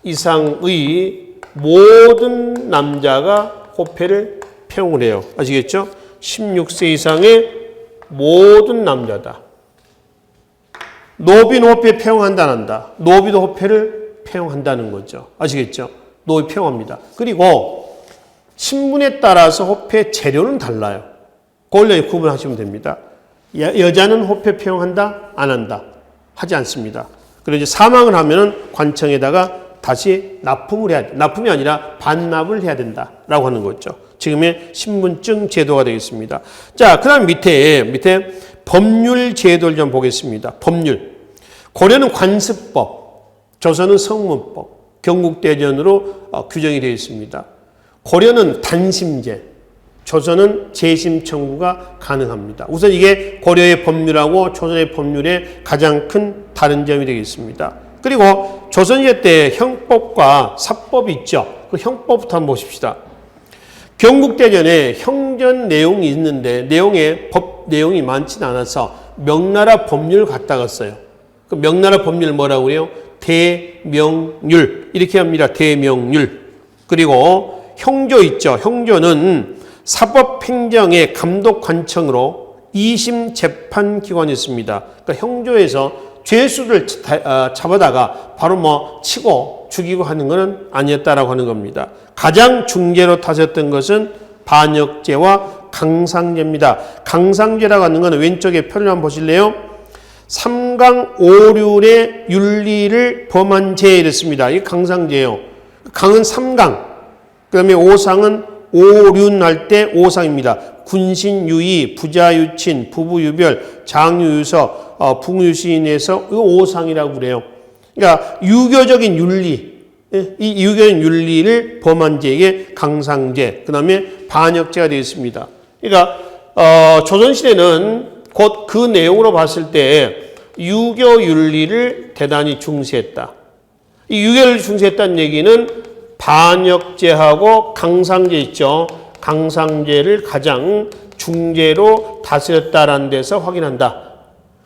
Speaker 1: 이상의 모든 남자가 호패를 폐용을 해요. 아시겠죠? 16세 이상의 모든 남자다. 노비는 호패 폐용한다, 안 한다. 노비도 호패를 폐용한다는 거죠. 아시겠죠? 노비 폐용합니다. 그리고 신분에 따라서 호패 재료는 달라요. 그걸 구분하시면 됩니다. 여자는 호패 폐용한다, 안 한다. 하지 않습니다. 그리고 이제 사망을 하면은 관청에다가 다시 납품을 해야 돼. 납품이 아니라 반납을 해야 된다라고 하는 거죠. 지금의 신분증 제도가 되겠습니다. 자, 그다음 밑에 법률 제도를 좀 보겠습니다. 법률. 고려는 관습법, 조선은 성문법, 경국대전으로 규정이 되어 있습니다. 고려는 단심제, 조선은 재심 청구가 가능합니다. 우선 이게 고려의 법률하고 조선의 법률의 가장 큰 다른 점이 되겠습니다. 그리고 조선시대 때 형법과 사법이 있죠. 그 형법부터 한번 보십시다. 경국대전에 형전 내용이 있는데 법 내용이 많지는 않아서 명나라 법률을 갖다가 써요. 그 명나라 법률 뭐라고 그래요? 대명률 이렇게 합니다. 대명률. 그리고 형조 있죠. 형조는 사법행정의 감독관청으로 2심 재판기관이었습니다. 그러니까 형조에서 죄수를 잡아다가 바로 치고 죽이고 하는 것은 아니었다라고 하는 겁니다. 가장 중죄로 타셨던 것은 반역죄와 강상죄입니다. 강상죄라고 하는 것은 왼쪽에 표를 한번 보실래요? 삼강 오륜의 윤리를 범한 죄 이랬습니다. 이게 강상죄예요. 강은 삼강, 그 다음에 오상은 오륜할 때 오상입니다. 군신유의, 부자유친, 부부유별, 장유유서, 붕유시인에서 이거 오상이라고 그래요. 그러니까 유교적인 윤리, 이 유교적인 윤리를 범한 죄에 강상죄, 그 다음에 반역죄가 되어 있습니다. 그러니까 조선시대는 곧 그 내용으로 봤을 때 유교 윤리를 대단히 중시했다. 이 유교를 중시했다는 얘기는 반역죄하고 강상죄 있죠. 강상죄를 가장 중죄로 다스렸다라는 데서 확인한다.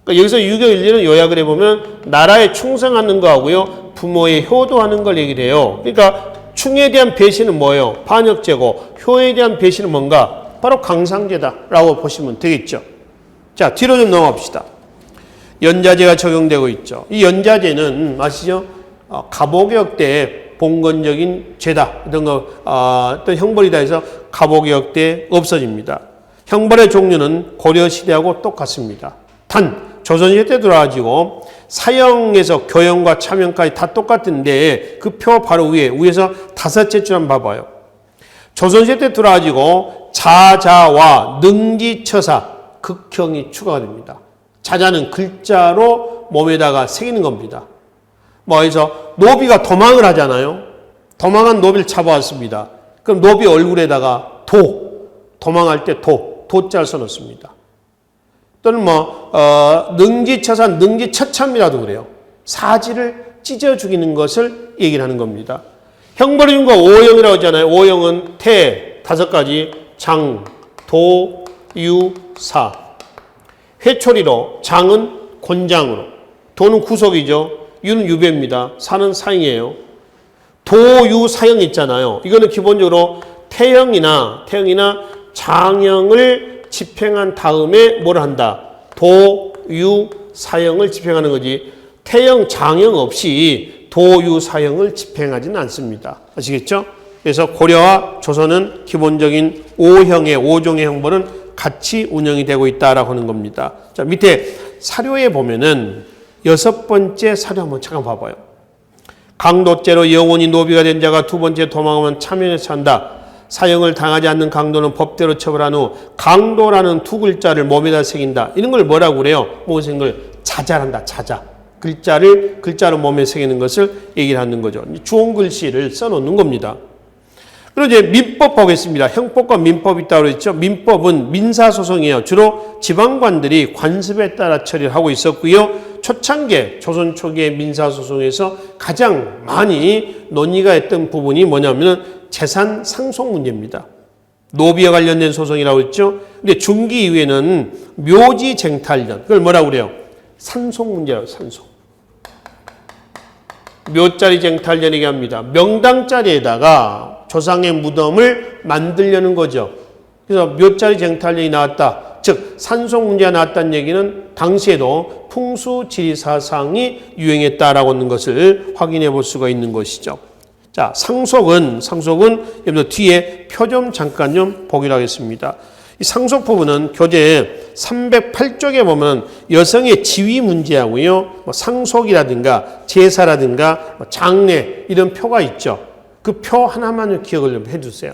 Speaker 1: 그러니까 여기서 유교 윤리는 요약을 해보면 나라에 충성하는 거하고요. 부모에 효도하는 걸 얘기를 해요. 그러니까 충에 대한 배신은 뭐예요? 반역죄고 효에 대한 배신은 뭔가? 바로 강상죄다라고 보시면 되겠죠. 자, 뒤로 좀 넘어갑시다. 연자제가 적용되고 있죠. 이 연자제는 아시죠? 갑오개혁 때 봉건적인 죄다, 어떤 형벌이다 해서 갑오개혁 때 없어집니다. 형벌의 종류는 고려시대하고 똑같습니다. 단, 조선시대 때 들어가지고 사형에서 교형과 차명까지 다 똑같은데 그 표 바로 위에서 다섯째 줄 한번 봐봐요. 조선시대 때 들어가지고 자자와 능지처사 극형이 추가가 됩니다. 자자는 글자로 몸에다가 새기는 겁니다. 그래서 노비가 도망을 하잖아요. 도망한 노비를 잡아왔습니다. 그럼 노비 얼굴에다가 도망할 때 도자를 써놓습니다. 또는 능지처산, 능지처참이라도 그래요. 사지를 찢어 죽이는 것을 얘기를 하는 겁니다. 형벌이윤과 오형이라고 하잖아요. 오형은 태, 5가지, 장, 도, 유, 사. 회초리로, 장은 곤장으로, 도는 구속이죠. 유는 유배입니다. 사는 사형이에요. 도유사형 있잖아요. 이거는 기본적으로 태형이나 장형을 집행한 다음에 뭘 한다? 도유사형을 집행하는 거지. 태형, 장형 없이 도유사형을 집행하지는 않습니다. 아시겠죠? 그래서 고려와 조선은 기본적인 5종의 형벌은 같이 운영이 되고 있다라고 하는 겁니다. 자, 밑에 사료에 보면은 6번째 사료 한번 잠깐 봐봐요. 강도죄로 영원히 노비가 된 자가 2번째 도망하면 참여해서 한다. 사형을 당하지 않는 강도는 법대로 처벌한 후 강도라는 2글자를 몸에다 새긴다. 이런 걸 뭐라고 그래요? 무슨 걸 자잘한다. 자자. 글자로 몸에 새기는 것을 얘기를 하는 거죠. 주홍 글씨를 써놓는 겁니다. 그리고 이제 민법 보겠습니다. 형법과 민법이 있다고 그랬죠. 민법은 민사소송이에요. 주로 지방관들이 관습에 따라 처리를 하고 있었고요. 초창기에 조선 초기의 민사소송에서 가장 많이 논의가 했던 부분이 뭐냐면 재산 상속 문제입니다. 노비와 관련된 소송이라고 했죠. 근데 중기 이후에는 묘지 쟁탈전, 그걸 뭐라고 그래요? 산속 문제라고, 산속. 묘자리 쟁탈전 얘기합니다. 명당 자리에다가 조상의 무덤을 만들려는 거죠. 그래서 묘자리 쟁탈전이 나왔다. 즉 산속 문제가 나왔다는 얘기는 당시에도 풍수지리사상이 유행했다라고 하는 것을 확인해 볼 수가 있는 것이죠. 자, 상속은 여러분들 뒤에 표 좀 잠깐 좀 보기로 하겠습니다. 이 상속 부분은 교재 308쪽에 보면 여성의 지위 문제하고요, 상속이라든가 제사라든가 장례 이런 표가 있죠. 그 표 하나만 기억을 좀 해주세요.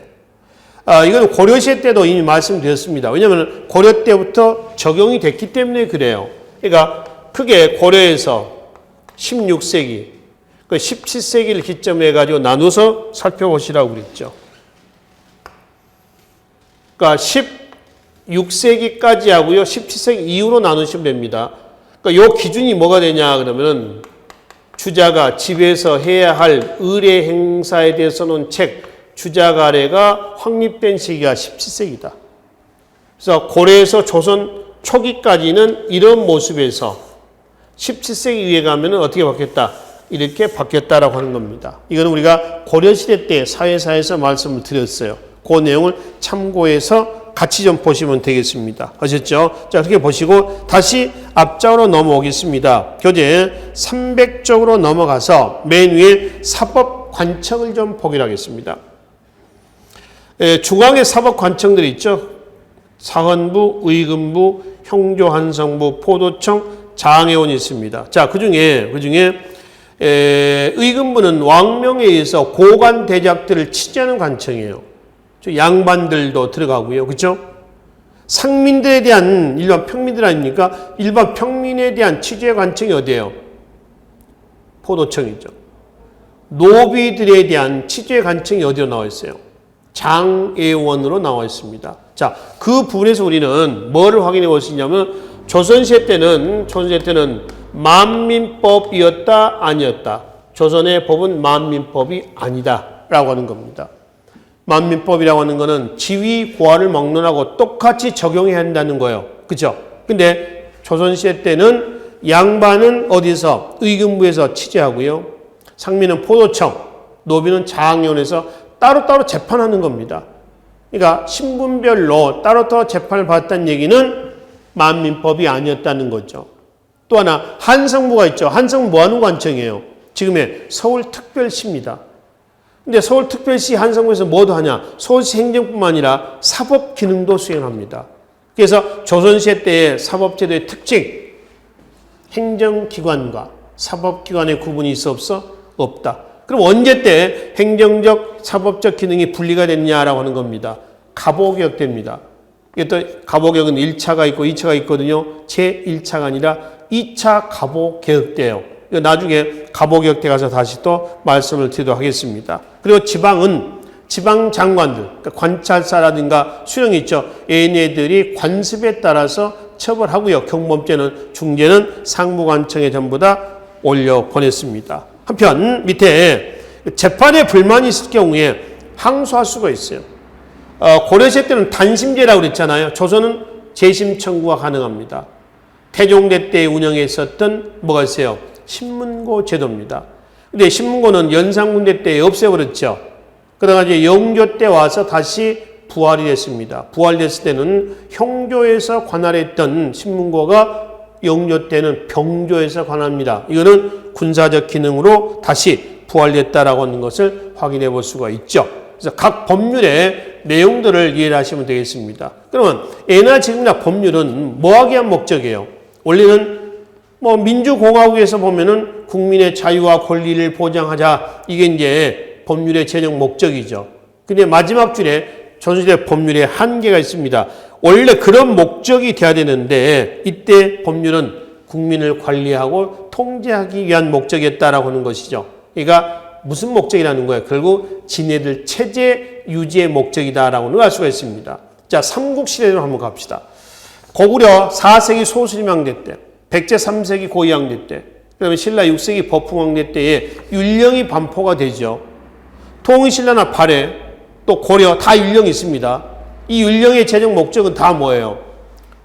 Speaker 1: 이건 고려시대 때도 이미 말씀드렸습니다. 왜냐하면 고려 때부터 적용이 됐기 때문에 그래요. 그러니까 크게 고려에서 16세기, 17세기를 기점으로 해가지고 나눠서 살펴보시라고 그랬죠. 그러니까 16세기까지 하고요, 17세기 이후로 나누시면 됩니다. 그러니까 요 기준이 뭐가 되냐 그러면은 주자가 집에서 해야 할 의례 행사에 대해서 놓은 책, 주자가래가 확립된 시기가 17세기다. 그래서 고려에서 조선 초기까지는 이런 모습에서 17세기 이후에 가면은 어떻게 바뀌었다? 이렇게 바뀌었다라고 하는 겁니다. 이거는 우리가 고려시대 때 사회사에서 말씀을 드렸어요. 그 내용을 참고해서 같이 좀 보시면 되겠습니다. 아셨죠? 자, 그렇게 보시고 다시 앞장으로 넘어오겠습니다. 교재 300쪽으로 넘어가서 맨 위에 사법관청을 좀 보기로 하겠습니다. 중앙에 사법관청들이 있죠. 사헌부, 의금부, 형조한성부, 포도청, 장애원이 있습니다. 자, 그 중에 의금부는 왕명에 의해서 고관 대작들을 치지하는 관청이에요. 양반들도 들어가고요. 그렇죠? 상민들에 대한 일반 평민들 아닙니까? 일반 평민에 대한 취재 관청이 어디예요? 포도청이죠. 노비들에 대한 취재 관청이 어디로 나와 있어요? 장애원으로 나와 있습니다. 자, 그 부분에서 우리는 뭐를 확인해 볼 수 있냐면 조선시대 때는 만민법이었다 아니었다. 조선의 법은 만민법이 아니다라고 하는 겁니다. 만민법이라고 하는 거는 지위 고하를 막론하고 똑같이 적용해야 한다는 거예요. 그죠? 근데 조선시대 때는 양반은 어디서? 의금부에서 취재하고요. 상민은 포도청, 노비는 장애원에서 따로따로 재판하는 겁니다. 그러니까 신분별로 따로따로 재판을 받았다는 얘기는 만민법이 아니었다는 거죠. 또 하나 한성부가 있죠. 한성부 뭐 하는 관청이에요? 지금의 서울특별시입니다. 근데 서울특별시 한성부에서 뭐도 하냐? 서울시 행정뿐만 아니라 사법 기능도 수행합니다. 그래서 조선시대 때의 사법제도의 특징, 행정기관과 사법기관의 구분이 있어 없어? 없다. 그럼 언제 때 행정적, 사법적 기능이 분리가 됐냐라고 하는 겁니다. 갑오개혁 때입니다. 이게 또 갑오개혁은 1차가 있고 2차가 있거든요. 제1차가 아니라 2차 갑오개혁 때예요. 이거 나중에 가보격 때 가서 다시 또 말씀을 드리도록 하겠습니다. 그리고 지방은 지방 장관들, 그러니까 관찰사라든가 수령이 있죠. 얘네들이 관습에 따라서 처벌하고요. 경범죄는 중죄는 상무관청에 전부 다 올려 보냈습니다. 한편 밑에 재판에 불만이 있을 경우에 항소할 수가 있어요. 고려시대 때는 단심제라고 그랬잖아요. 조선은 재심 청구가 가능합니다. 태종대 때 운영했었던 뭐가 있어요? 신문고 제도입니다. 근데 신문고는 연산군대 때 없애버렸죠. 그러다가 이제 영조 때 와서 다시 부활이 됐습니다. 부활됐을 때는 형조에서 관할했던 신문고가 영조 때는 병조에서 관할합니다. 이거는 군사적 기능으로 다시 부활됐다라고 하는 것을 확인해 볼 수가 있죠. 그래서 각 법률의 내용들을 이해를 하시면 되겠습니다. 그러면 예나 지금이나 법률은 뭐하기 위한 목적이에요? 원래는 뭐 민주공화국에서 보면은 국민의 자유와 권리를 보장하자, 이게 이제 법률의 제정 목적이죠. 근데 마지막 줄에 조선시대 법률에 한계가 있습니다. 원래 그런 목적이 돼야 되는데 이때 법률은 국민을 관리하고 통제하기 위한 목적이었다라고 하는 것이죠. 그러니까 무슨 목적이라는 거예요? 결국 지네들 체제 유지의 목적이다라고는 알 수가 있습니다. 자, 삼국시대로 한번 갑시다. 고구려 4세기 소수림왕대 때, 백제 3세기 고이왕대 때, 그다음에 신라 6세기 법흥왕대 때에 율령이 반포가 되죠. 통일신라나 발해, 또 고려 다 율령이 있습니다. 이 율령의 제정 목적은 다 뭐예요?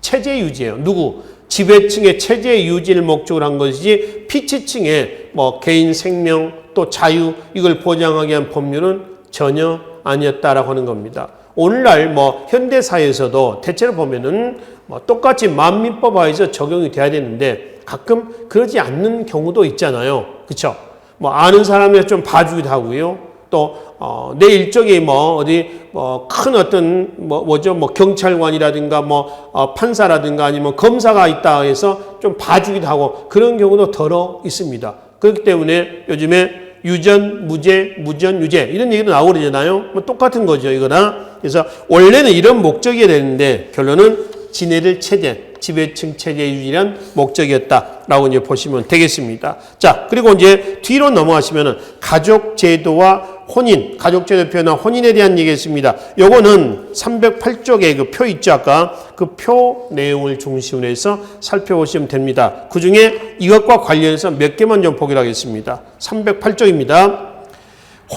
Speaker 1: 체제 유지예요. 누구? 지배층의 체제 유지를 목적으로 한 것이지 피치층의 뭐 개인 생명 또 자유 이걸 보장하기 위한 법률은 전혀 아니었다라고 하는 겁니다. 오늘날 뭐 현대사회에서도 대체로 보면은 뭐 똑같이 만민법 하에서 적용이 돼야 되는데 가끔 그러지 않는 경우도 있잖아요. 그렇죠? 뭐 아는 사람이 좀 봐주기도 하고요. 또 내 일적이 뭐 어디 뭐 큰 어떤 뭐죠 뭐 경찰관이라든가 뭐 판사라든가 아니면 검사가 있다 해서 좀 봐주기도 하고 그런 경우도 더러 있습니다. 그렇기 때문에 요즘에 유전, 무죄, 무전, 유죄 이런 얘기도 나오고 그러잖아요. 뭐 똑같은 거죠, 이거나. 그래서 원래는 이런 목적이 되는데 결론은 지네들 체제, 지배층 체제 유지란 목적이었다라고 이제 보시면 되겠습니다. 자, 그리고 이제 뒤로 넘어가시면은 가족 제도와 혼인, 가족 제도 표현과 혼인에 대한 얘기했습니다. 요거는 308쪽에 그 표 있죠, 아까 그 표 내용을 중심으로 해서 살펴보시면 됩니다. 그 중에 이것과 관련해서 몇 개만 좀 보기로 하겠습니다. 308쪽입니다.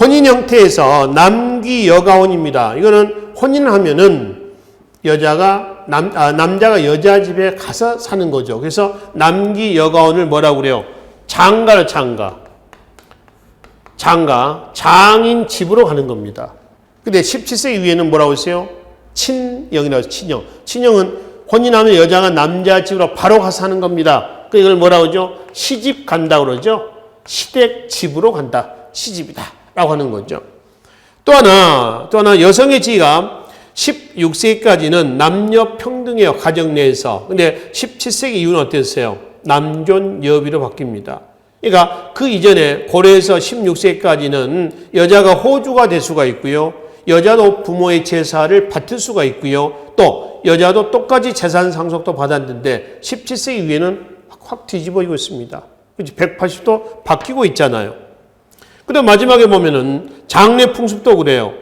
Speaker 1: 혼인 형태에서 남귀 여가혼입니다. 이거는 혼인을 하면은 남자가 여자 집에 가서 사는 거죠. 그래서 남귀 여가혼을 뭐라고 그래요? 장가를 장인 집으로 가는 겁니다. 근데 17세기 이후에는 뭐라고 했어요? 친영이라고 해서 친영. 친영은 혼인하면 여자가 남자 집으로 바로 가서 사는 겁니다. 그 이걸 뭐라고 하죠? 시집 간다고 그러죠. 시댁 집으로 간다. 시집이다. 라고 하는 거죠. 또 하나 여성의 지위가 16세기까지는 남녀 평등해요. 가정 내에서. 근데 17세기 이후는 어땠어요? 남존 여비로 바뀝니다. 그러니까 그 이전에 고려에서 16세기까지는 여자가 호주가 될 수가 있고요. 여자도 부모의 제사를 받을 수가 있고요. 또 여자도 똑같이 재산 상속도 받았는데 17세기 이후에는 확 뒤집어지고 있습니다. 180도 바뀌고 있잖아요. 그다음 마지막에 보면은 장례 풍습도 그래요.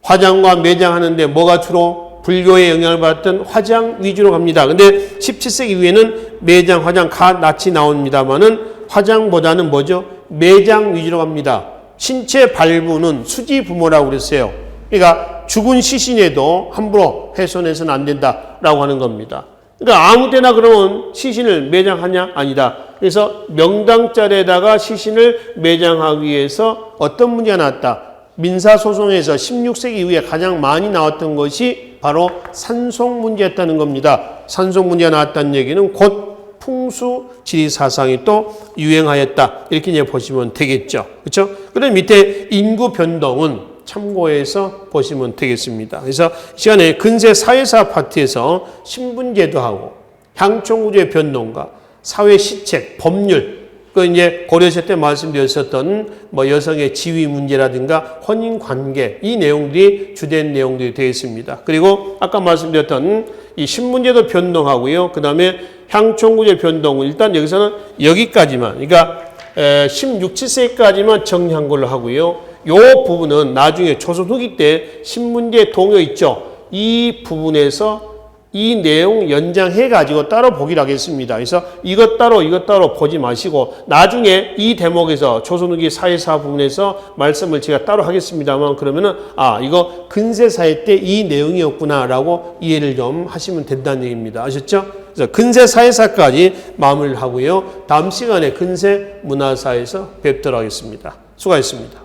Speaker 1: 화장과 매장하는데 뭐가 주로 불교의 영향을 받았던 화장 위주로 갑니다. 근데 17세기 이후에는 매장, 화장, 낫이 나옵니다만은 화장보다는 뭐죠? 매장 위주로 갑니다. 신체 발부는 수지 부모라고 그랬어요. 그러니까 죽은 시신에도 함부로 훼손해서는 안 된다라고 하는 겁니다. 그러니까 아무 때나 그러면 시신을 매장하냐? 아니다. 그래서 명당자리에다가 시신을 매장하기 위해서 어떤 문제가 나왔다? 민사소송에서 16세기 이후에 가장 많이 나왔던 것이 바로 산속 문제였다는 겁니다. 산속 문제가 나왔다는 얘기는 곧 풍수 지리 사상이 또 유행하였다. 이렇게 이제 보시면 되겠죠. 그렇죠? 그럼 밑에 인구 변동은 참고해서 보시면 되겠습니다. 그래서 시간에 근세 사회사 파트에서 신분제도 하고 향촌구조의 변동과 사회 시책, 법률, 그 이제 고려시대 때 말씀드렸었던 뭐 여성의 지위 문제라든가 혼인 관계 이 내용들이 주된 내용들이 되어 있습니다. 그리고 아까 말씀드렸던 이 신분제도 변동하고요. 그 다음에 향촌구조의 변동은 일단 여기서는 여기까지만. 그러니까 16, 17세기까지만 정리한 걸로 하고요. 요 부분은 나중에 조선 후기 때 신문지에 동요 있죠. 이 부분에서 이 내용 연장해 가지고 따로 보기로 하겠습니다. 그래서 이것 따로 보지 마시고 나중에 이 대목에서 조선 후기 사회사 부분에서 말씀을 제가 따로 하겠습니다만 그러면은 이거 근세 사회 때 이 내용이었구나라고 이해를 좀 하시면 된다는 얘기입니다. 아셨죠? 그래서 근세 사회사까지 마무리를 하고요. 다음 시간에 근세 문화사에서 뵙도록 하겠습니다. 수고하셨습니다.